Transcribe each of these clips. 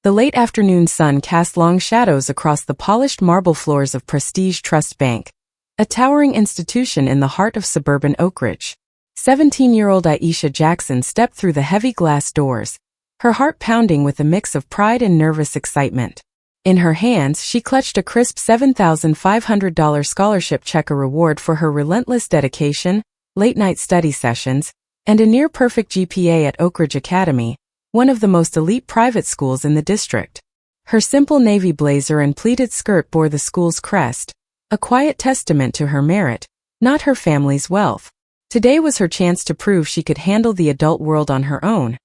The late afternoon sun cast long shadows across the polished marble floors of Prestige Trust Bank, a towering institution in the heart of suburban Oak Ridge. 17-year-old Aisha Jackson stepped through the heavy glass doors, her heart pounding with a mix of pride and nervous excitement. In her hands, she clutched a crisp $7,500 scholarship check, a reward for her relentless dedication, late-night study sessions, and a near-perfect GPA at Oak Ridge Academy, one of the most elite private schools in the district. Her simple navy blazer and pleated skirt bore the school's crest, a quiet testament to her merit, not her family's wealth. Today was her chance to prove she could handle the adult world on her own,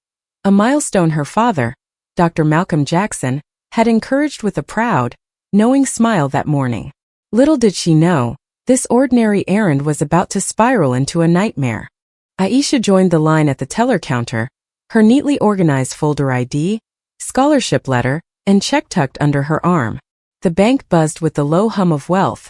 a milestone her father, Dr. Malcolm Jackson, had encouraged with a proud, knowing smile that morning. Little did she know, this ordinary errand was about to spiral into a nightmare. Aisha joined the line at the teller counter, her neatly organized folder ID, scholarship letter, and check tucked under her arm. The bank buzzed with the low hum of wealth.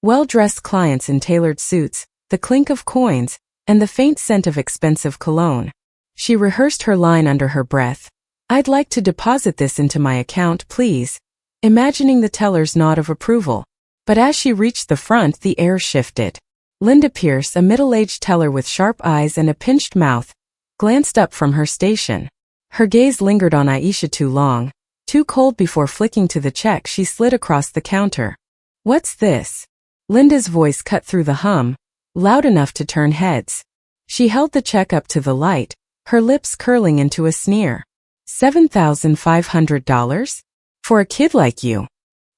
Well-dressed clients in tailored suits, the clink of coins, and the faint scent of expensive cologne. She rehearsed her line under her breath. "I'd like to deposit this into my account, please," imagining the teller's nod of approval. But as she reached the front, the air shifted. Linda Pierce, a middle-aged teller with sharp eyes and a pinched mouth, glanced up from her station. Her gaze lingered on Aisha too long, too cold before flicking to the check she slid across the counter. "What's this?" Linda's voice cut through the hum, loud enough to turn heads. She held the check up to the light, her lips curling into a sneer. $7,500? For a kid like you?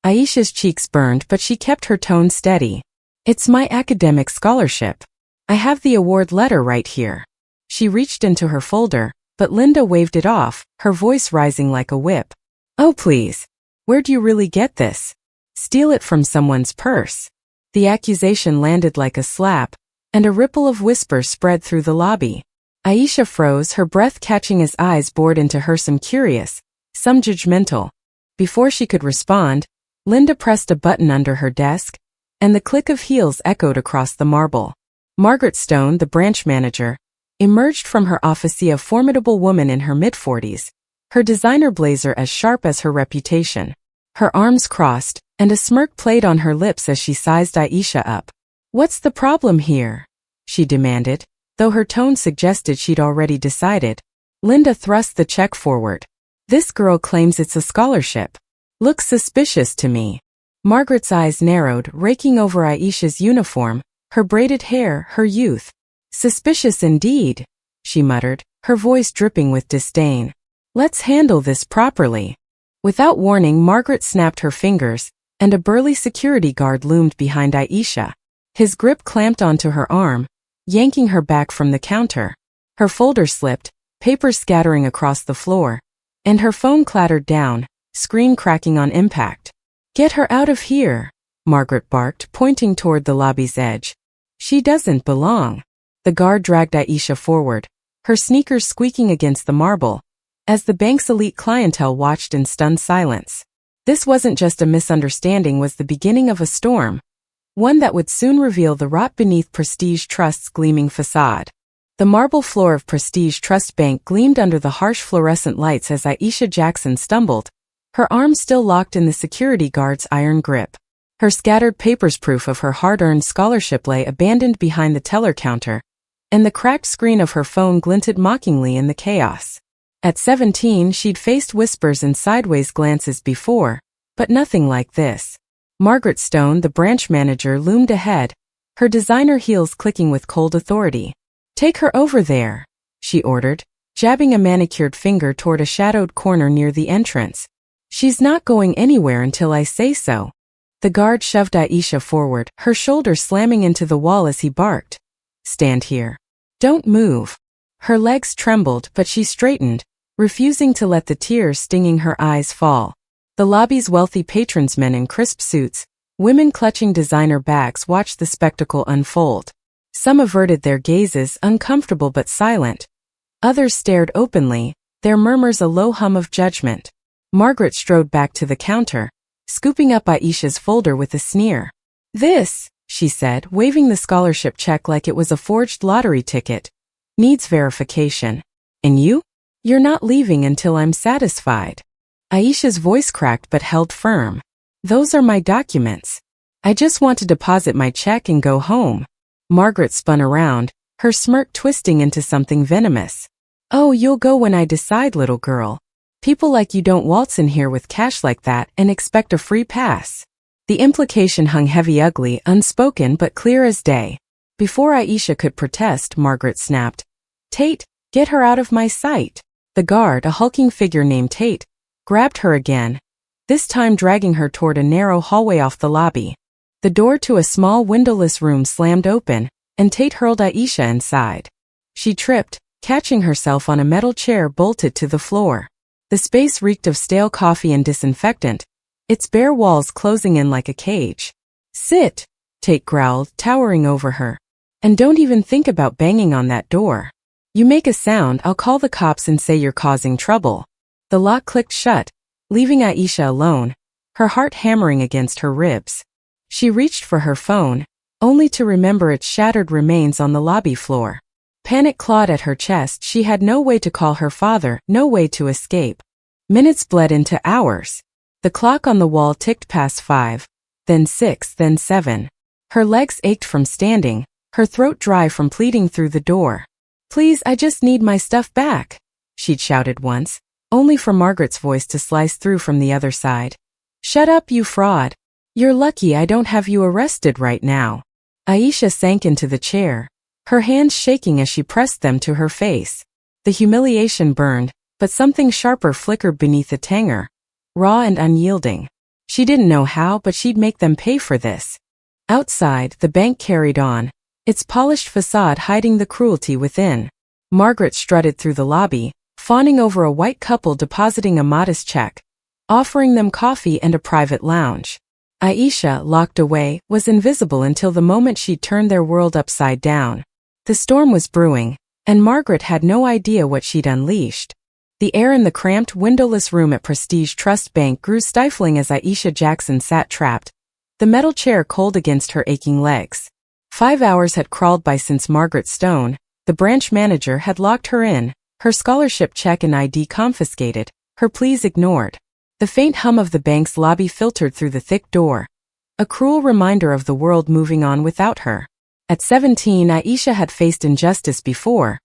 Aisha's cheeks burned, but she kept her tone steady. "It's my academic scholarship. I have the award letter right here." She reached into her folder, but Linda waved it off, her voice rising like a whip. "Oh please. Where'd you really get this? Steal it from someone's purse?" The accusation landed like a slap, and a ripple of whispers spread through the lobby. Aisha froze, her breath catching as eyes bored into her, some curious, some judgmental. Before she could respond, Linda pressed a button under her desk, and the click of heels echoed across the marble. Margaret Stone, the branch manager, emerged from her office, a formidable woman in her mid-40s, her designer blazer as sharp as her reputation. Her arms crossed, and a smirk played on her lips as she sized Aisha up. "What's the problem here?" she demanded, though her tone suggested she'd already decided. Linda thrust the check forward. "This girl claims it's a scholarship. Looks suspicious to me." Margaret's eyes narrowed, raking over Aisha's uniform, her braided hair, her youth. "Suspicious indeed," she muttered, her voice dripping with disdain. "Let's handle this properly." Without warning, Margaret snapped her fingers, and a burly security guard loomed behind Aisha. His grip clamped onto her arm, yanking her back from the counter. Her folder slipped, papers scattering across the floor, and her phone clattered down, screen cracking on impact. "Get her out of here," Margaret barked, pointing toward the lobby's edge. "She doesn't belong." The guard dragged Aisha forward, her sneakers squeaking against the marble, as the bank's elite clientele watched in stunned silence. This wasn't just a misunderstanding, was the beginning of a storm, one that would soon reveal the rot beneath Prestige Trust's gleaming facade. The marble floor of Prestige Trust Bank gleamed under the harsh fluorescent lights as Aisha Jackson stumbled, her arms still locked in the security guard's iron grip. Her scattered papers, proof of her hard-earned scholarship, lay abandoned behind the teller counter, and the cracked screen of her phone glinted mockingly in the chaos. At 17, she'd faced whispers and sideways glances before, but nothing like this. Margaret Stone, the branch manager, loomed ahead, her designer heels clicking with cold authority. "Take her over there," she ordered, jabbing a manicured finger toward a shadowed corner near the entrance. "She's not going anywhere until I say so." The guard shoved Aisha forward, her shoulder slamming into the wall as he barked. "Stand here. Don't move." Her legs trembled, but she straightened, refusing to let the tears stinging her eyes fall. The lobby's wealthy patrons, men in crisp suits, women clutching designer bags, watched the spectacle unfold. Some averted their gazes, uncomfortable but silent. Others stared openly, their murmurs a low hum of judgment. Margaret strode back to the counter, scooping up Aisha's folder with a sneer. "This," she said, waving the scholarship check like it was a forged lottery ticket, "needs verification. And you? You're not leaving until I'm satisfied." Aisha's voice cracked but held firm. Those are my documents. I just want to deposit my check and go home. Margaret spun around, her smirk twisting into something venomous. Oh, you'll go when I decide, little girl. People like you don't waltz in here with cash like that and expect a free pass. The implication hung heavy, ugly, unspoken but clear as day. Before Aisha could protest, Margaret snapped, Tate, get her out of my sight. The guard, a hulking figure named Tate, grabbed her again, this time dragging her toward a narrow hallway off the lobby. The door to a small windowless room slammed open, and Tate hurled Aisha inside. She tripped, catching herself on a metal chair bolted to the floor. The space reeked of stale coffee and disinfectant, its bare walls closing in like a cage. Sit, Tate growled, towering over her. And don't even think about banging on that door. You make a sound, I'll call the cops and say you're causing trouble. The lock clicked shut, leaving Aisha alone, her heart hammering against her ribs. She reached for her phone, only to remember its shattered remains on the lobby floor. Panic clawed at her chest. She had no way to call her father, no way to escape. Minutes bled into hours. The clock on the wall ticked past 5, then 6, then 7. Her legs ached from standing, her throat dry from pleading through the door. Please, I just need my stuff back, she'd shouted once, only for Margaret's voice to slice through from the other side. Shut up, you fraud. You're lucky I don't have you arrested right now. Aisha sank into the chair, her hands shaking as she pressed them to her face. The humiliation burned, but something sharper flickered beneath the tanger, raw and unyielding. She didn't know how, but she'd make them pay for this. Outside, the bank carried on, its polished facade hiding the cruelty within. Margaret strutted through the lobby, fawning over a white couple depositing a modest check, offering them coffee and a private lounge. Aisha, locked away, was invisible until the moment she turned their world upside down. The storm was brewing, and Margaret had no idea what she'd unleashed. The air in the cramped, windowless room at Prestige Trust Bank grew stifling as Aisha Jackson sat trapped, the metal chair cold against her aching legs. 5 hours had crawled by since Margaret Stone, the branch manager, had locked her in, her scholarship check and ID confiscated, her pleas ignored. The faint hum of the bank's lobby filtered through the thick door, a cruel reminder of the world moving on without her. At 17, Aisha had faced injustice before,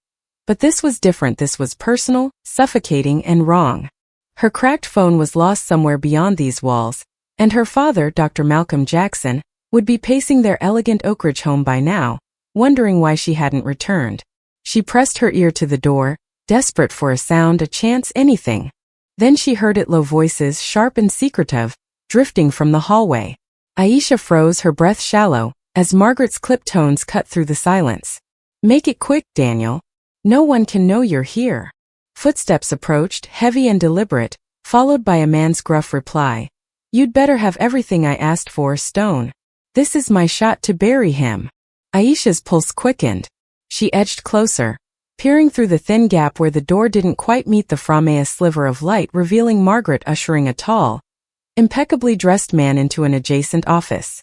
but this was different. This was personal, suffocating, and wrong. Her cracked phone was lost somewhere beyond these walls, and her father, Dr. Malcolm Jackson, would be pacing their elegant Oak Ridge home by now, wondering why she hadn't returned. She pressed her ear to the door, desperate for a sound, a chance, anything. Then she heard it, low voices, sharp and secretive, drifting from the hallway. Aisha froze, her breath shallow, as Margaret's clipped tones cut through the silence. Make it quick, Daniel. No one can know you're here. Footsteps approached, heavy and deliberate, followed by a man's gruff reply. You'd better have everything I asked for, Stone. This is my shot to bury him. Aisha's pulse quickened. She edged closer, peering through the thin gap where the door didn't quite meet the frame, a sliver of light revealing Margaret ushering a tall, impeccably dressed man into an adjacent office.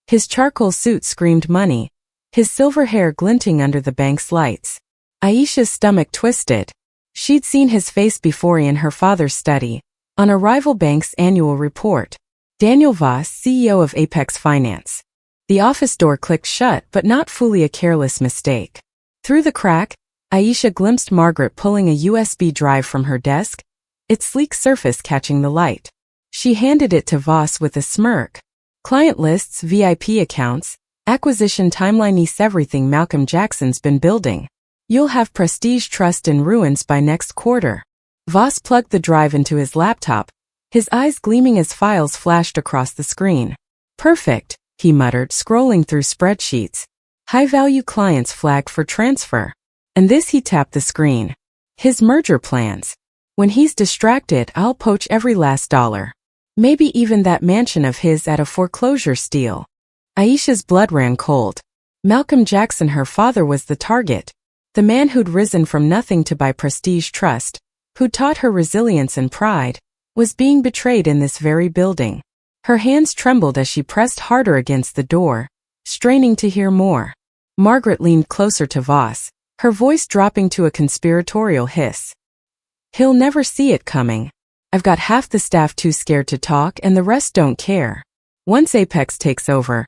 His charcoal suit screamed money, his silver hair glinting under the bank's lights. Aisha's stomach twisted. She'd seen his face before in her father's study, on a rival bank's annual report. Daniel Voss, CEO of Apex Finance. The office door clicked shut, but not fully a careless mistake. Through the crack, Aisha glimpsed Margaret pulling a USB drive from her desk, its sleek surface catching the light. She handed it to Voss with a smirk. Client lists, VIP accounts, acquisition timeline, everything Malcolm Jackson's been building. You'll have Prestige Trust in ruins by next quarter. Voss plugged the drive into his laptop, his eyes gleaming as files flashed across the screen. Perfect, he muttered, scrolling through spreadsheets. High-value clients flagged for transfer. And this, he tapped the screen. His merger plans. When he's distracted, I'll poach every last dollar. Maybe even that mansion of his at a foreclosure steal. Aisha's blood ran cold. Malcolm Jackson, her father, was the target. The man who'd risen from nothing to buy Prestige Trust, who'd taught her resilience and pride, was being betrayed in this very building. Her hands trembled as she pressed harder against the door, straining to hear more. Margaret leaned closer to Voss, her voice dropping to a conspiratorial hiss. He'll never see it coming. I've got half the staff too scared to talk and the rest don't care. Once Apex takes over,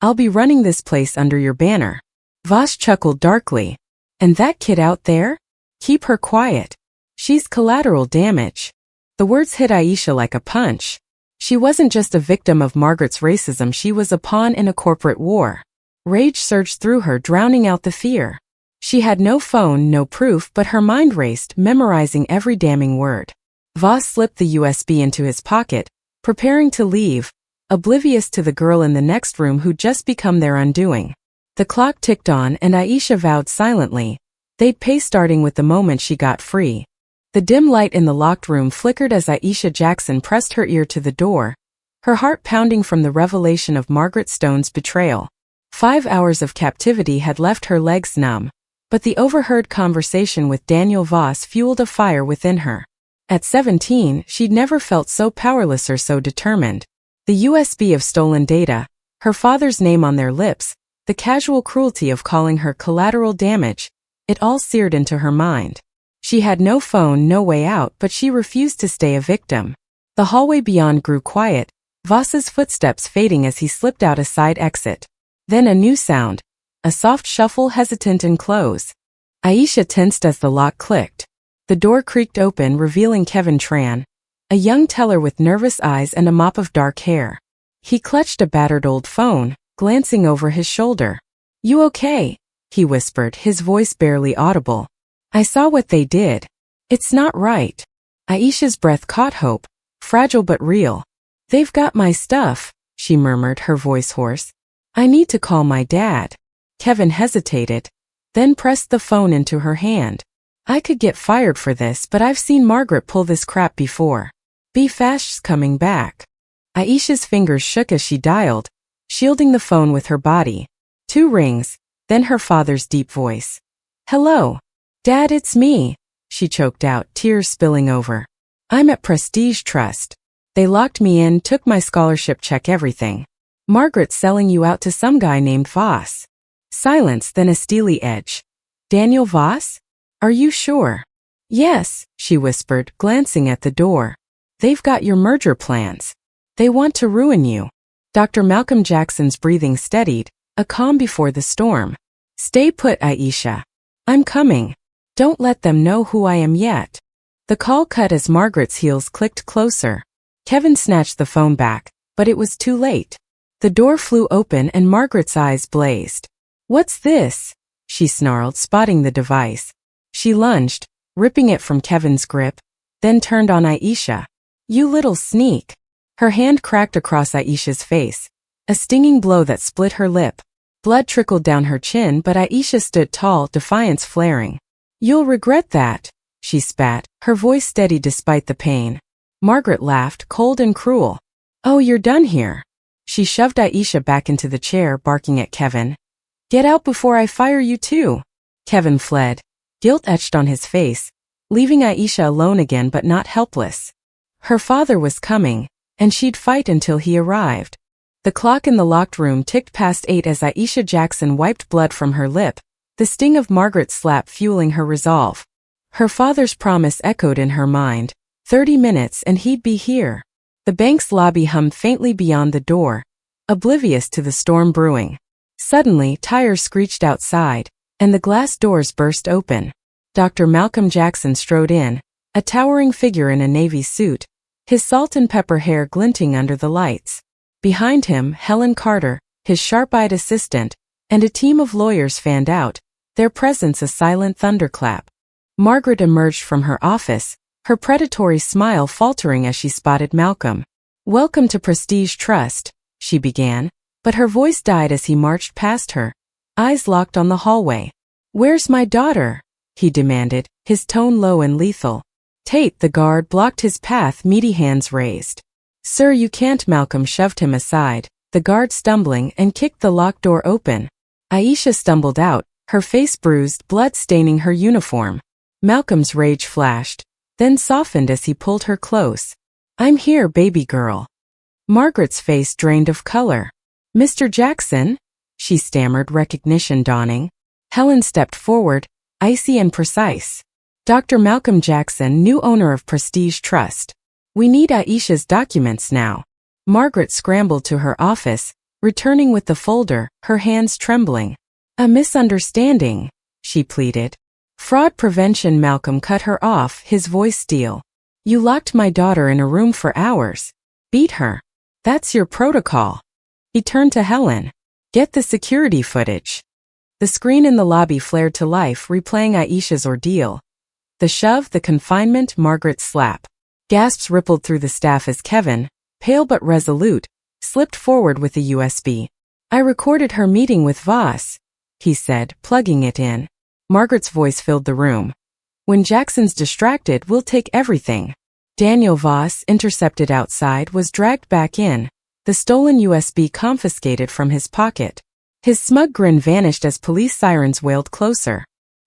I'll be running this place under your banner." Voss chuckled darkly. "And that kid out there? Keep her quiet. She's collateral damage." The words hit Aisha like a punch. She wasn't just a victim of Margaret's racism, she was a pawn in a corporate war. Rage surged through her, drowning out the fear. She had no phone, no proof, but her mind raced, memorizing every damning word. Voss slipped the USB into his pocket, preparing to leave, oblivious to the girl in the next room who'd just become their undoing. The clock ticked on and Aisha vowed silently they'd pay starting with the moment she got free. The dim light in the locked room flickered as Aisha Jackson pressed her ear to the door, her heart pounding from the revelation of Margaret Stone's betrayal. 5 hours of captivity had left her legs numb, but the overheard conversation with Daniel Voss fueled a fire within her. At 17, she'd never felt so powerless or so determined. The USB of stolen data, her father's name on their lips, the casual cruelty of calling her collateral damage, it all seared into her mind. She had no phone, no way out, but she refused to stay a victim. The hallway beyond grew quiet, Voss's footsteps fading as he slipped out a side exit. Then a new sound, a soft shuffle, hesitant and close. Aisha tensed as the lock clicked. The door creaked open, revealing Kevin Tran, a young teller with nervous eyes and a mop of dark hair. He clutched a battered old phone, glancing over his shoulder. "You okay?" he whispered, his voice barely audible. "I saw what they did. It's not right." Aisha's breath caught hope, fragile but real. "They've got my stuff," she murmured, her voice hoarse. "I need to call my dad." Kevin hesitated, then pressed the phone into her hand. "I could get fired for this, but I've seen Margaret pull this crap before. Be fast's coming back." Aisha's fingers shook as she dialed, shielding the phone with her body. 2 rings, then her father's deep voice. "Hello. Dad, it's me," she choked out, tears spilling over. "I'm at Prestige Trust. They locked me in, took my scholarship check, everything. Margaret's selling you out to some guy named Voss." Silence, then a steely edge. "Daniel Voss? Are you sure?" "Yes," she whispered, glancing at the door. "They've got your merger plans. They want to ruin you." Dr. Malcolm Jackson's breathing steadied, a calm before the storm. "Stay put, Aisha. I'm coming. Don't let them know who I am yet." The call cut as Margaret's heels clicked closer. Kevin snatched the phone back, but it was too late. The door flew open and Margaret's eyes blazed. "What's this?" she snarled, spotting the device. She lunged, ripping it from Kevin's grip, then turned on Aisha. "You little sneak." Her hand cracked across Aisha's face, a stinging blow that split her lip. Blood trickled down her chin, but Aisha stood tall, defiance flaring. "You'll regret that," she spat, her voice steady despite the pain. Margaret laughed, cold and cruel. "Oh, you're done here." She shoved Aisha back into the chair, barking at Kevin. "Get out before I fire you too." Kevin fled, guilt etched on his face, leaving Aisha alone again but not helpless. Her father was coming, and she'd fight until he arrived. The clock in the locked room ticked past 8 as Aisha Jackson wiped blood from her lip, the sting of Margaret's slap fueling her resolve. Her father's promise echoed in her mind. 30 minutes and he'd be here. The bank's lobby hummed faintly beyond the door, oblivious to the storm brewing. Suddenly, tires screeched outside, and the glass doors burst open. Dr. Malcolm Jackson strode in, a towering figure in a navy suit, his salt and pepper hair glinting under the lights. Behind him, Helen Carter, his sharp-eyed assistant, and a team of lawyers fanned out, their presence a silent thunderclap. Margaret emerged from her office, her predatory smile faltering as she spotted Malcolm. "Welcome to Prestige Trust," she began, but her voice died as he marched past her, eyes locked on the hallway. "Where's my daughter?" he demanded, his tone low and lethal. Tate, the guard, blocked his path, meaty hands raised. "Sir, you can't." Malcolm shoved him aside, the guard stumbling, and kicked the locked door open. Aisha stumbled out, her face bruised, blood staining her uniform. Malcolm's rage flashed, then softened as he pulled her close. "I'm here, baby girl." Margaret's face drained of color. "Mr. Jackson?" she stammered, recognition dawning. Helen stepped forward, icy and precise. "Dr. Malcolm Jackson, new owner of Prestige Trust." We need Aisha's documents now. Margaret scrambled to her office, returning with the folder, her hands trembling. A misunderstanding, she pleaded. Fraud prevention. Malcolm cut her off, his voice steel. You locked my daughter in a room for hours. Beat her. That's your protocol. He turned to Helen. Get the security footage. The screen in the lobby flared to life, replaying Aisha's ordeal. The shove, the confinement, Margaret's slap. Gasps rippled through the staff as Kevin, pale but resolute, slipped forward with the USB. I recorded her meeting with Voss, he said, plugging it in. Margaret's voice filled the room. When Jackson's distracted, we'll take everything. Daniel Voss, intercepted outside, was dragged back in, the stolen USB confiscated from his pocket. His smug grin vanished as police sirens wailed closer.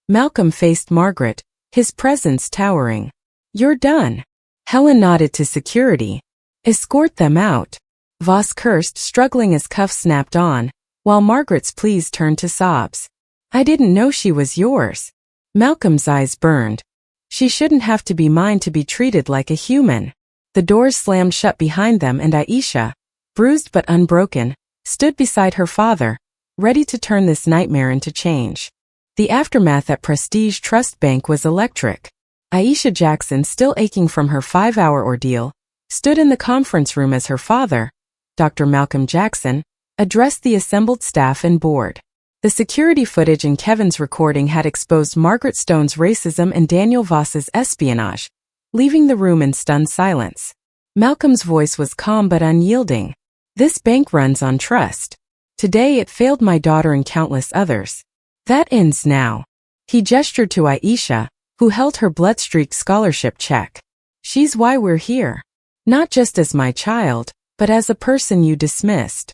Malcolm faced Margaret, his presence towering. You're done. Helen nodded to security. Escort them out. Voss cursed, struggling as cuffs snapped on, while Margaret's pleas turned to sobs. I didn't know she was yours. Malcolm's eyes burned. She shouldn't have to be mine to be treated like a human. The doors slammed shut behind them and Aisha, bruised but unbroken, stood beside her father, ready to turn this nightmare into change. The aftermath at Prestige Trust Bank was electric. Aisha Jackson, still aching from her 5-hour ordeal, stood in the conference room as her father, Dr. Malcolm Jackson, addressed the assembled staff and board. The security footage in Kevin's recording had exposed Margaret Stone's racism and Daniel Voss's espionage, leaving the room in stunned silence. Malcolm's voice was calm but unyielding. This bank runs on trust. Today it failed my daughter and countless others. That ends now. He gestured to Aisha, who held her blood-streaked scholarship check. She's why we're here. Not just as my child, but as a person you dismissed.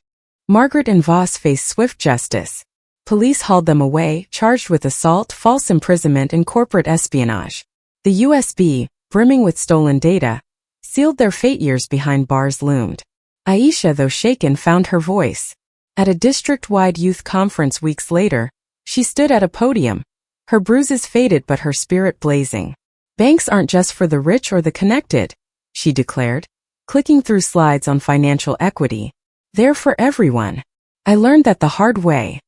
Margaret and Voss faced swift justice. Police hauled them away, charged with assault, false imprisonment, and corporate espionage. The USB, brimming with stolen data, sealed their fate. Years behind bars loomed. Aisha, though shaken, found her voice. At a district-wide youth conference weeks later, she stood at a podium, her bruises faded but her spirit blazing. Banks aren't just for the rich or the connected, she declared, clicking through slides on financial equity. They're for everyone. I learned that the hard way.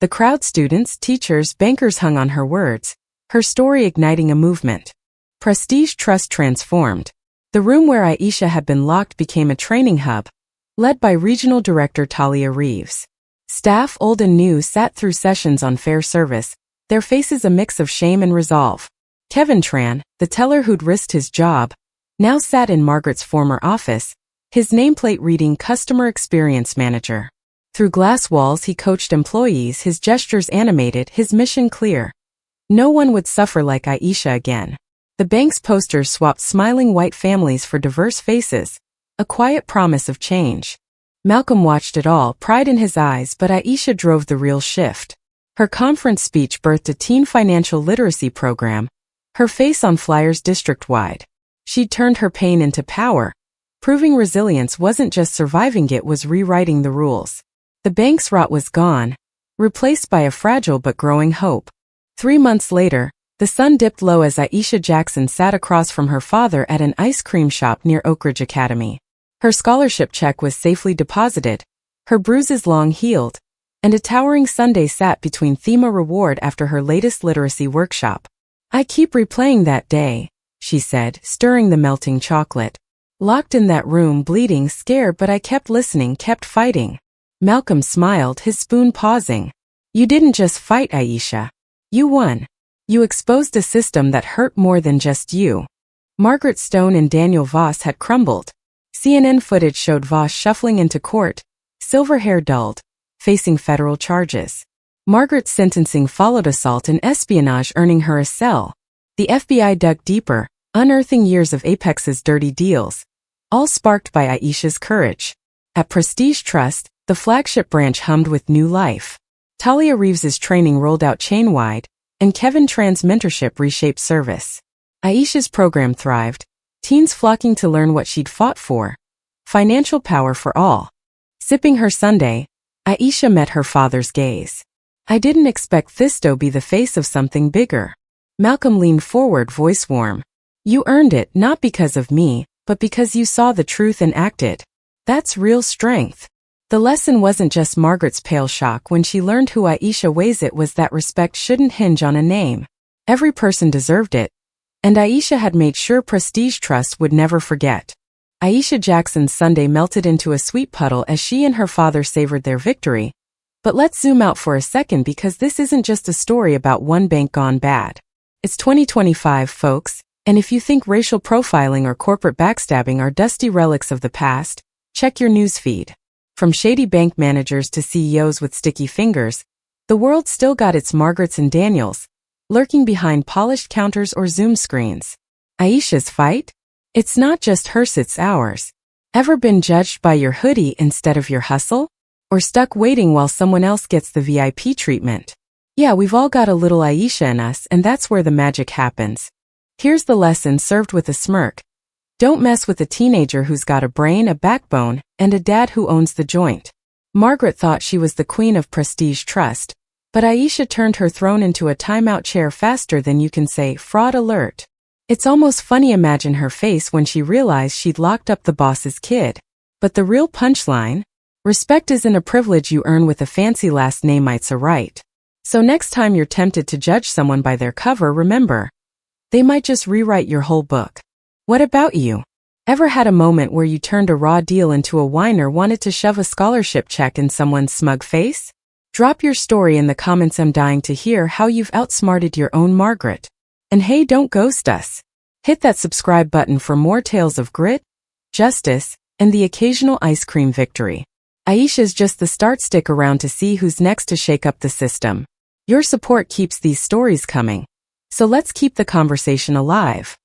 The crowd, students, teachers, bankers hung on her words, her story igniting a movement. Prestige Trust transformed. The room where Aisha had been locked became a training hub, led by Regional Director Talia Reeves. Staff, old and new, sat through sessions on fair service, their faces a mix of shame and resolve. Kevin Tran, the teller who'd risked his job, now sat in Margaret's former office, his nameplate reading Customer Experience Manager. Through glass walls he coached employees, his gestures animated, his mission clear. No one would suffer like Aisha again. The bank's posters swapped smiling white families for diverse faces, a quiet promise of change. Malcolm watched it all, pride in his eyes, but Aisha drove the real shift. Her conference speech birthed a teen financial literacy program, her face on flyers district-wide. She'd turned her pain into power, proving resilience wasn't just surviving, it was rewriting the rules. The bank's rot was gone, replaced by a fragile but growing hope. 3 months later, the sun dipped low as Aisha Jackson sat across from her father at an ice cream shop near Oak Ridge Academy. Her scholarship check was safely deposited, her bruises long healed, and a towering sundae sat between Thema reward after her latest literacy workshop. I keep replaying that day, she said, stirring the melting chocolate. Locked in that room, bleeding, scared, but I kept listening, kept fighting. Malcolm smiled, his spoon pausing. You didn't just fight, Aisha. You won. You exposed a system that hurt more than just you. Margaret Stone and Daniel Voss had crumbled. CNN footage showed Voss shuffling into court, silver hair dulled, facing federal charges. Margaret's sentencing followed assault and espionage, earning her a cell. The FBI dug deeper, unearthing years of Apex's dirty deals, all sparked by Aisha's courage. At Prestige Trust, the flagship branch hummed with new life. Talia Reeves's training rolled out chain-wide, and Kevin Tran's mentorship reshaped service. Aisha's program thrived, teens flocking to learn what she'd fought for: financial power for all. Sipping her sundae, Aisha met her father's gaze. I didn't expect this to be the face of something bigger. Malcolm leaned forward, voice warm. You earned it, not because of me, but because you saw the truth and acted. That's real strength. The lesson wasn't just Margaret's pale shock when she learned who Aisha was. It was that respect shouldn't hinge on a name. Every person deserved it. And Aisha had made sure Prestige Trust would never forget. Aisha Jackson's Sunday melted into a sweet puddle as she and her father savored their victory. But let's zoom out for a second, because this isn't just a story about one bank gone bad. It's 2025, folks, and if you think racial profiling or corporate backstabbing are dusty relics of the past, check your newsfeed. From shady bank managers to CEOs with sticky fingers, the world still got its Margarets and Daniels, lurking behind polished counters or Zoom screens. Aisha's fight? It's not just hers, it's ours. Ever been judged by your hoodie instead of your hustle? Or stuck waiting while someone else gets the VIP treatment? Yeah, we've all got a little Aisha in us, and that's where the magic happens. Here's the lesson served with a smirk. Don't mess with a teenager who's got a brain, a backbone, and a dad who owns the joint. Margaret thought she was the queen of Prestige Trust, but Aisha turned her throne into a timeout chair faster than you can say fraud alert. It's almost funny. Imagine her face when she realized she'd locked up the boss's kid. But the real punchline? Respect isn't a privilege you earn with a fancy last name, it's a right. So next time you're tempted to judge someone by their cover, remember, they might just rewrite your whole book. What about you? Ever had a moment where you turned a raw deal into a wine or wanted to shove a scholarship check in someone's smug face? Drop your story in the comments. I'm dying to hear how you've outsmarted your own Margaret. And hey, don't ghost us. Hit that subscribe button for more tales of grit, justice, and the occasional ice cream victory. Aisha's just the start. Stick around to see who's next to shake up the system. Your support keeps these stories coming. So let's keep the conversation alive.